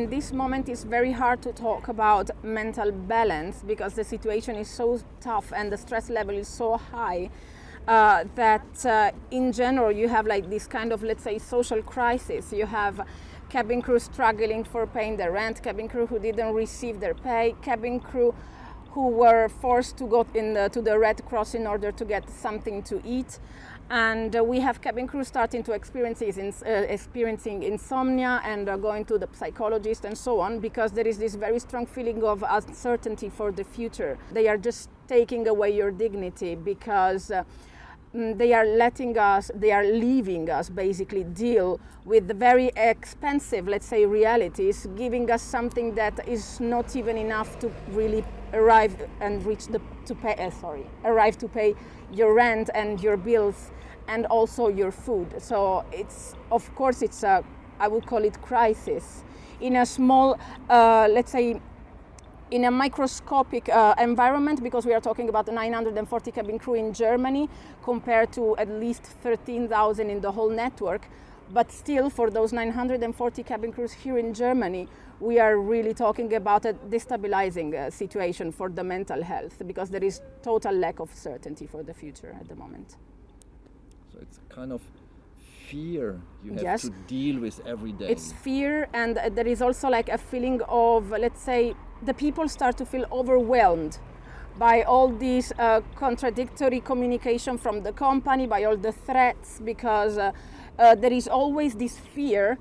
in this moment it's very hard to talk about mental balance because the situation is so tough and the stress level is so high that in general you have like this kind of, let's say, social crisis. You have cabin crew struggling for paying their rent, cabin crew who didn't receive their pay, cabin crew who were forced to go to the Red Cross in order to get something to eat. And we have cabin crew starting to experiencing insomnia and going to the psychologist and so on, because there is this very strong feeling of uncertainty for the future. They are just taking away your dignity because they are leaving us basically deal with the very expensive, let's say, realities, giving us something that is not even enough to really arrive to pay your rent and your bills and also your food. So it's I would call it crisis in a small, let's say, in a microscopic environment, because we are talking about 940 cabin crew in Germany compared to at least 13,000 in the whole network. But still, for those 940 cabin crews here in Germany, we are really talking about a destabilizing situation for the mental health, because there is total lack of certainty for the future at the moment. So it's kind of fear you have Yes. to deal with every day. It's fear, and there is also like a feeling of, let's say, the people start to feel overwhelmed by all these contradictory communication from the company, by all the threats, because there is always this fear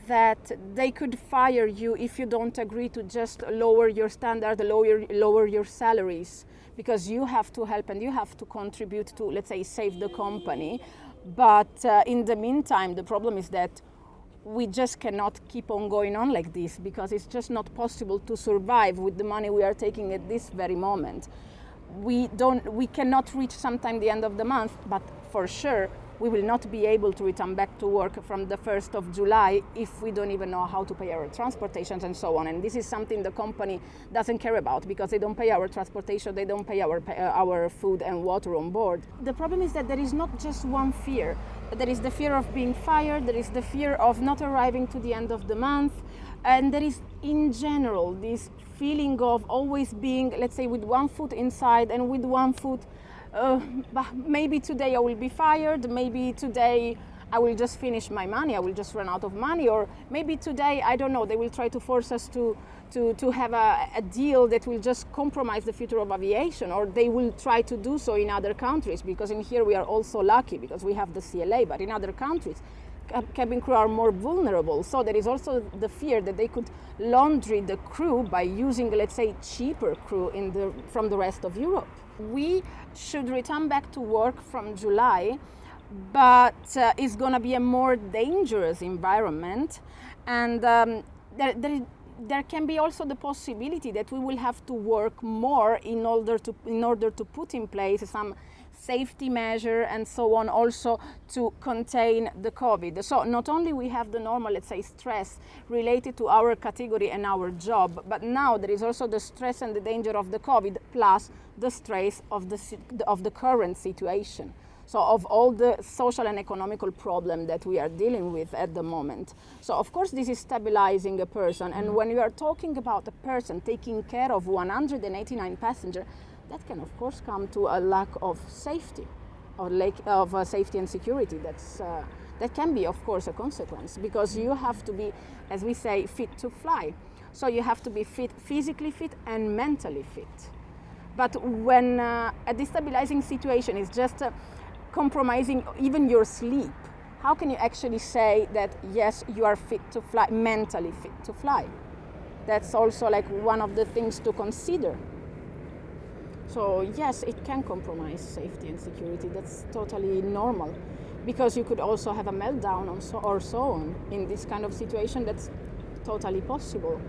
that they could fire you if you don't agree to just lower your standard, lower your salaries, because you have to help and you have to contribute to, let's say, save the company. But in the meantime, the problem is that we just cannot keep on going on like this, because it's just not possible to survive with the money we are taking at this very moment. We cannot reach sometime the end of the month, but for sure we will not be able to return back to work from the 1st of July if we don't even know how to pay our transportations and so on. And this is something the company doesn't care about, because they don't pay our transportation, they don't pay our food and water on board. The problem is that there is not just one fear. There is the fear of being fired, there is the fear of not arriving to the end of the month, and there is in general this feeling of always being, let's say, with one foot inside and with one foot maybe today I will be fired, maybe today I will just finish my money, I will just run out of money, or maybe today, I don't know, they will try to force us to have a deal that will just compromise the future of aviation, or they will try to do so in other countries, because in here we are also lucky because we have the CLA, but in other countries cabin crew are more vulnerable. So there is also the fear that they could laundry the crew by using, let's say, cheaper crew from the rest of Europe. We should return back to work from July, but it's going to be a more dangerous environment, and there can be also the possibility that we will have to work more in order to put in place some safety measure and so on, also to contain the COVID. So not only we have the normal, let's say, stress related to our category and our job, but now there is also the stress and the danger of the COVID, plus the stress of the current situation. So of all the social and economical problem that we are dealing with at the moment. So of course this is stabilizing a person, and when you are talking about a person taking care of 189 passengers, that can of course come to a lack of safety, or lack of safety and security. That can be of course a consequence, because you have to be, as we say, fit to fly. So you have to be fit, physically fit and mentally fit. But when a destabilizing situation is just compromising even your sleep, how can you actually say that yes, you are fit to fly, mentally fit to fly? That's also like one of the things to consider. So yes, it can compromise safety and security. That's totally normal, because you could also have a meltdown or so on. In this kind of situation, that's totally possible.